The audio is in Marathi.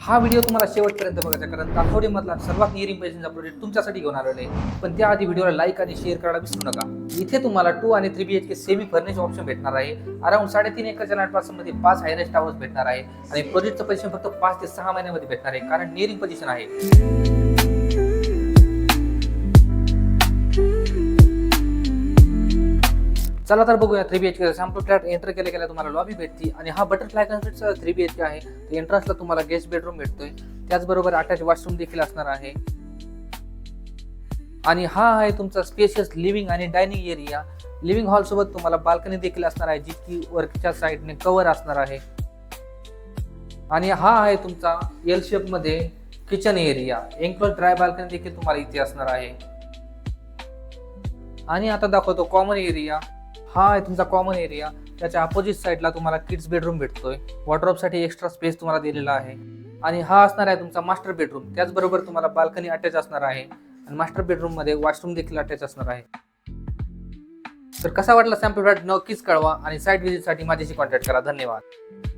हा व्हिडिओ तुम्हाला शेवटपर्यंत बघायचा, कारण दापोडीमधला सर्वात निअरिंग पैशांचा प्रोजेक्ट तुमच्यासाठी घेऊन आलेला आहे. पण त्याआधी व्हिडिओला लाईक आणि शेअर करायला विसरू नका. इथे तुम्हाला 2 आणि 3 BHK सेमी फर्निश ऑप्शन भेटणार आहे. अराउंड 3.5 एकरच्या लँड पार्सल मध्ये 5 हाय टावर्स भेटणार आहे आणि प्रोजेक्टचं पैसे फक्त 5 ते 6 महिन्यामध्ये भेटणार आहे, कारण निअरिंग पोझिशन आहे. चला तर बघूया 3 BHK सॅम्पल फ्लॅट एंटर केल्या तुम्हाला लॉबी भेटती आणि हा बटरफ्लाय कन्स्ट्रक्टचा 3 BHK आहे. एंट्रन्सला तुम्हाला गेस्ट बेडरूम भेटतोय, त्याचबरोबर अटॅच वॉशरूम देखील असणार आहे. आणि हा आहे तुमचा स्पेशियस लिव्हिंग आणि डायनिंग एरिया. लिव्हिंग हॉल सोबत तुम्हाला बाल्कनी देखील असणार आहे, जी की वरच्या साईडने कव्हर असणार आहे. आणि हा आहे तुमचा एल शेप मध्ये किचन एरिया. एन्क्लोज ड्राय बाल्कनी देखील तुम्हाला इथे असणार आहे. आणि आता दाखवतो कॉमन एरिया. हा आहे तुमचा कॉमन एरिया. त्याच्या अपोजिट साईडला तुम्हाला किड्स बेडरूम भेटतोय. वॉर्डरोबसाठी एक्स्ट्रा स्पेस तुम्हाला दिलेला आहे. आणि हा असणार आहे तुमचा मास्टर बेडरूम. त्याचबरोबर तुम्हाला बाल्कनी अटॅच असणार आहे आणि मास्टर बेडरूम मध्ये वॉशरूम देखील अटॅच असणार आहे. तर कसा वाटला सॅम्पल फ्लॅट नक्कीच कळवा आणि साईट व्हिजिटसाठी माझ्याशी कॉन्टॅक्ट करा. धन्यवाद.